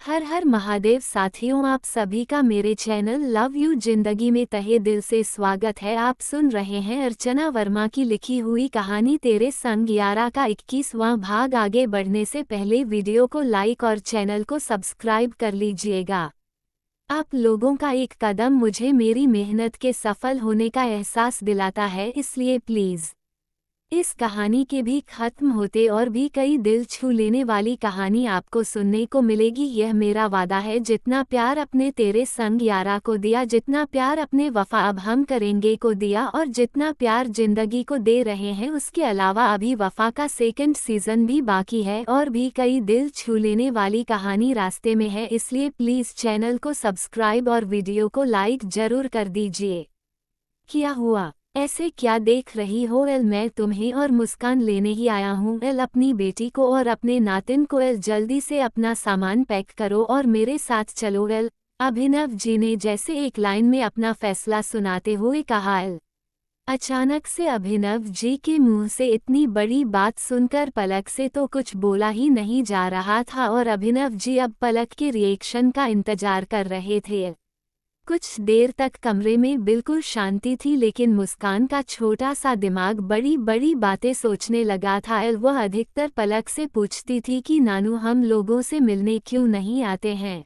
हर हर महादेव साथियों, आप सभी का मेरे चैनल लव यू जिंदगी में तहे दिल से स्वागत है। आप सुन रहे हैं अर्चना वर्मा की लिखी हुई कहानी तेरे संग यारा का 21वां भाग। आगे बढ़ने से पहले वीडियो को लाइक और चैनल को सब्सक्राइब कर लीजिएगा। आप लोगों का एक कदम मुझे मेरी मेहनत के सफल होने का एहसास दिलाता है, इसलिए प्लीज़ इस कहानी के भी खत्म होते और भी कई दिल छू लेने वाली कहानी आपको सुनने को मिलेगी। यह मेरा वादा है। जितना प्यार अपने तेरे संग यारा को दिया, जितना प्यार अपने वफा अब हम करेंगे को दिया, और जितना प्यार जिंदगी को दे रहे हैं, उसके अलावा अभी वफा का सेकंड सीजन भी बाकी है और भी कई दिल छू लेने वाली कहानी रास्ते में है। इसलिए प्लीज़ चैनल को सब्सक्राइब और वीडियो को लाइक जरूर कर दीजिए। क्या हुआ, ऐसे क्या देख रही हो? मैं तुम्हें और मुस्कान लेने ही आया हूँ। अपनी बेटी को और अपने नातिन को जल्दी से अपना सामान पैक करो और मेरे साथ चलो। अभिनव जी ने जैसे एक लाइन में अपना फैसला सुनाते हुए कहा। अचानक से अभिनव जी के मुंह से इतनी बड़ी बात सुनकर पलक से तो कुछ बोला ही नहीं जा रहा था और अभिनव जी अब पलक के रिएक्शन का इंतजार कर रहे थे। कुछ देर तक कमरे में बिल्कुल शांति थी, लेकिन मुस्कान का छोटा सा दिमाग बड़ी बड़ी बातें सोचने लगा था। वह अधिकतर पलक से पूछती थी कि नानू हम लोगों से मिलने क्यों नहीं आते हैं,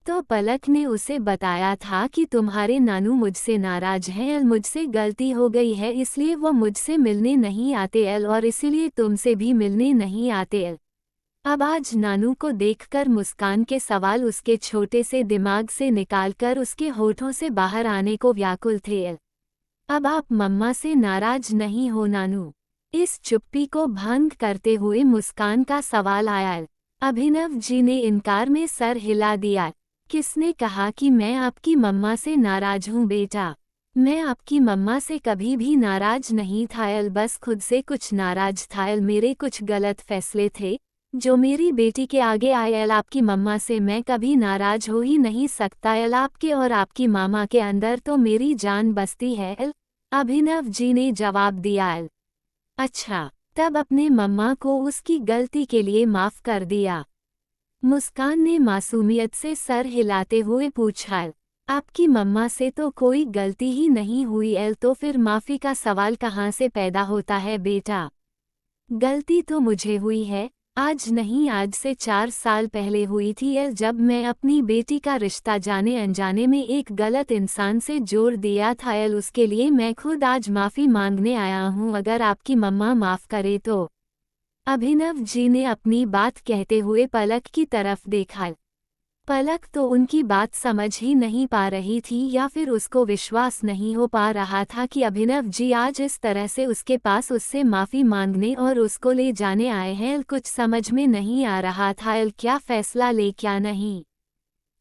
तो पलक ने उसे बताया था कि तुम्हारे नानू मुझसे नाराज हैं। मुझसे गलती हो गई है, इसलिए वो मुझसे मिलने नहीं आते और इसीलिए तुमसे भी मिलने नहीं आते। अब आज नानू को देखकर मुस्कान के सवाल उसके छोटे से दिमाग से निकालकर उसके होठों से बाहर आने को व्याकुल थे। अब आप मम्मा से नाराज नहीं हो नानू? इस चुप्पी को भंग करते हुए मुस्कान का सवाल आया। अभिनव जी ने इनकार में सर हिला दिया। किसने कहा कि मैं आपकी मम्मा से नाराज हूँ बेटा? मैं आपकी मम्मा से कभी भी नाराज नहीं था। बस खुद से कुछ नाराज था। मेरे कुछ गलत फैसले थे जो मेरी बेटी के आगे आए। आपकी मम्मा से मैं कभी नाराज हो ही नहीं सकता। आपके और आपकी मामा के अंदर तो मेरी जान बसती है। अभिनव जी ने जवाब दिया। अच्छा, तब अपने मम्मा को उसकी गलती के लिए माफ कर दिया? मुस्कान ने मासूमियत से सर हिलाते हुए पूछा। आपकी मम्मा से तो कोई गलती ही नहीं हुई। तो फिर माफी का सवाल कहाँ से पैदा होता है बेटा? गलती तो मुझे हुई है, आज नहीं आज से 4 साल पहले हुई थी। जब मैं अपनी बेटी का रिश्ता जाने अनजाने में एक गलत इंसान से जोड़ दिया था। उसके लिए मैं खुद आज माफ़ी मांगने आया हूँ, अगर आपकी मम्मा माफ़ करे तो। अभिनव जी ने अपनी बात कहते हुए पलक की तरफ देखा। पलक तो उनकी बात समझ ही नहीं पा रही थी, या फिर उसको विश्वास नहीं हो पा रहा था कि अभिनव जी आज इस तरह से उसके पास उससे माफ़ी मांगने और उसको ले जाने आए हैं। कुछ समझ में नहीं आ रहा था क्या फ़ैसला ले, क्या नहीं,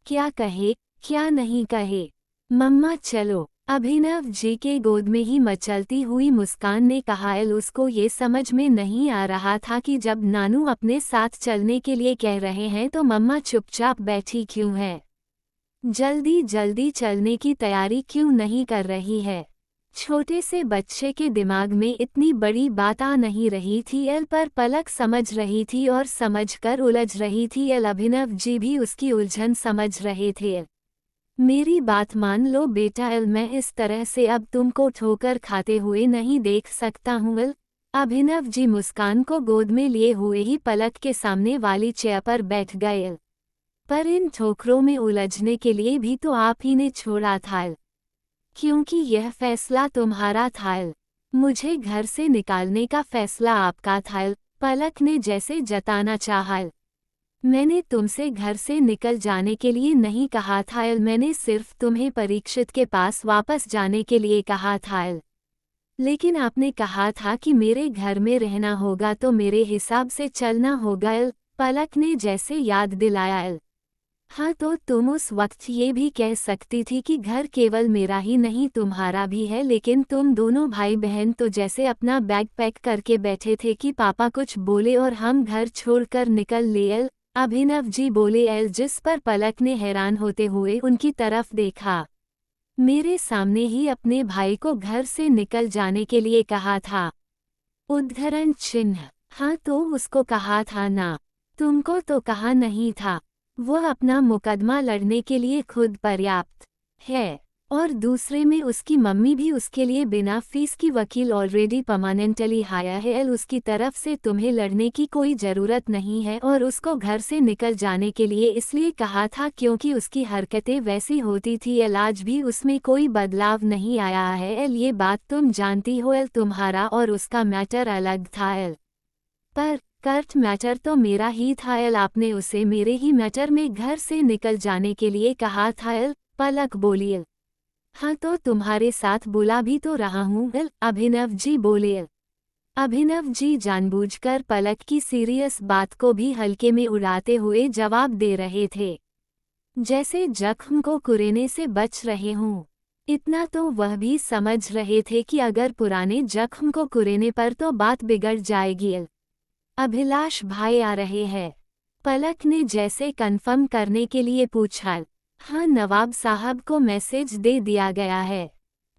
क्या कहे क्या नहीं कहे। मम्मा चलो, अभिनव जी के गोद में ही मचलती हुई मुस्कान ने कहा। उसको ये समझ में नहीं आ रहा था कि जब नानू अपने साथ चलने के लिए कह रहे हैं तो मम्मा चुपचाप बैठी क्यों है, जल्दी जल्दी चलने की तैयारी क्यों नहीं कर रही है। छोटे से बच्चे के दिमाग में इतनी बड़ी बात आ नहीं रही थी, पर पलक समझ रही थी और समझकर उलझ रही थी। अभिनव जी भी उसकी उलझन समझ रहे थे। मेरी बात मान लो बेटा, मैं इस तरह से अब तुमको ठोकर खाते हुए नहीं देख सकता हूँ। अभिनव जी मुस्कान को गोद में लिए हुए ही पलक के सामने वाली चेयर पर बैठ गए। पर इन ठोकरों में उलझने के लिए भी तो आप ही ने छोड़ा था, क्योंकि यह फैसला तुम्हारा था। मुझे घर से निकालने का फैसला आपका था, पलक ने जैसे जताना चाहा। मैंने तुमसे घर से निकल जाने के लिए नहीं कहा था, मैंने सिर्फ तुम्हें परीक्षित के पास वापस जाने के लिए कहा था। लेकिन आपने कहा था कि मेरे घर में रहना होगा तो मेरे हिसाब से चलना होगा, पलक ने जैसे याद दिलाया। हाँ, तो तुम उस वक्त ये भी कह सकती थी कि घर केवल मेरा ही नहीं तुम्हारा भी है, लेकिन तुम दोनों भाई बहन तो जैसे अपना बैग पैक करके बैठे थे कि पापा कुछ बोले और हम घर छोड़कर निकल ले। अभिनव जी बोले, जिस पर पलक ने हैरान होते हुए उनकी तरफ देखा। मेरे सामने ही अपने भाई को घर से निकल जाने के लिए कहा था? उद्धरण चिन्ह। हाँ, तो उसको कहा था ना? तुमको तो कहा नहीं था। वह अपना मुकदमा लड़ने के लिए खुद पर्याप्त है, और दूसरे में उसकी मम्मी भी उसके लिए बिना फीस की वकील ऑलरेडी परमानेंटली हायर है। उसकी तरफ से तुम्हें लड़ने की कोई ज़रूरत नहीं है और उसको घर से निकल जाने के लिए इसलिए कहा था क्योंकि उसकी हरकतें वैसी होती थी। आज भी उसमें कोई बदलाव नहीं आया है। ये बात तुम जानती हो। तुम्हारा और उसका मैटर अलग था। पर कर्ट मैटर तो मेरा ही था। आपने उसे मेरे ही मैटर में घर से निकल जाने के लिए कहा था। पलक बोली। हाँ तो तुम्हारे साथ बुला भी तो रहा हूँ। अभिनव जी बोले। अभिनव जी जानबूझकर पलक की सीरियस बात को भी हल्के में उड़ाते हुए जवाब दे रहे थे, जैसे जख्म को कुरेने से बच रहे हों। इतना तो वह भी समझ रहे थे कि अगर पुराने जख्म को कुरेने पर तो बात बिगड़ जाएगी। अभिलाष भाई आ रहे हैं? पलक ने जैसे कन्फर्म करने के लिए पूछा। हाँ, नवाब साहब को मैसेज दे दिया गया है।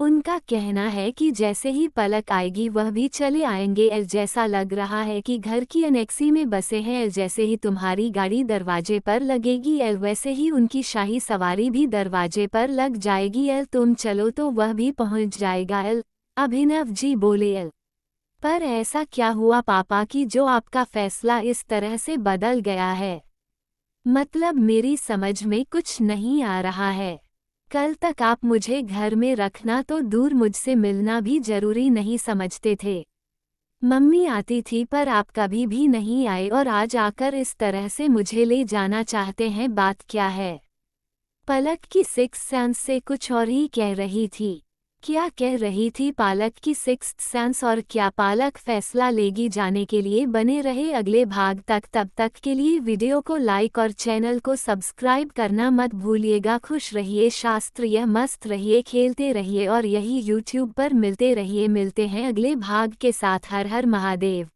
उनका कहना है कि जैसे ही पलक आएगी वह भी चले आएंगे। जैसा लग रहा है कि घर की अनेक्सी में बसे हैं। जैसे ही तुम्हारी गाड़ी दरवाजे पर लगेगी वैसे ही उनकी शाही सवारी भी दरवाजे पर लग जाएगी। तुम चलो तो वह भी पहुंच जाएगा। अभिनव जी बोले। पर ऐसा क्या हुआ पापा कि जो आपका फैसला इस तरह से बदल गया है? मतलब मेरी समझ में कुछ नहीं आ रहा है। कल तक आप मुझे घर में रखना तो दूर मुझसे मिलना भी जरूरी नहीं समझते थे। मम्मी आती थी पर आप कभी भी नहीं आए और आज आकर इस तरह से मुझे ले जाना चाहते हैं। बात क्या है? पलक की सिक्स्थ सेंस से कुछ और ही कह रही थी। क्या कह रही थी पालक की सिक्स्थ सेंस? और क्या पालक फैसला लेगी? जाने के लिए बने रहे अगले भाग तक। तब तक के लिए वीडियो को लाइक और चैनल को सब्सक्राइब करना मत भूलिएगा। खुश रहिए, शास्त्रीय मस्त रहिए, खेलते रहिए और यही यूट्यूब पर मिलते रहिए। मिलते हैं अगले भाग के साथ। हर हर महादेव।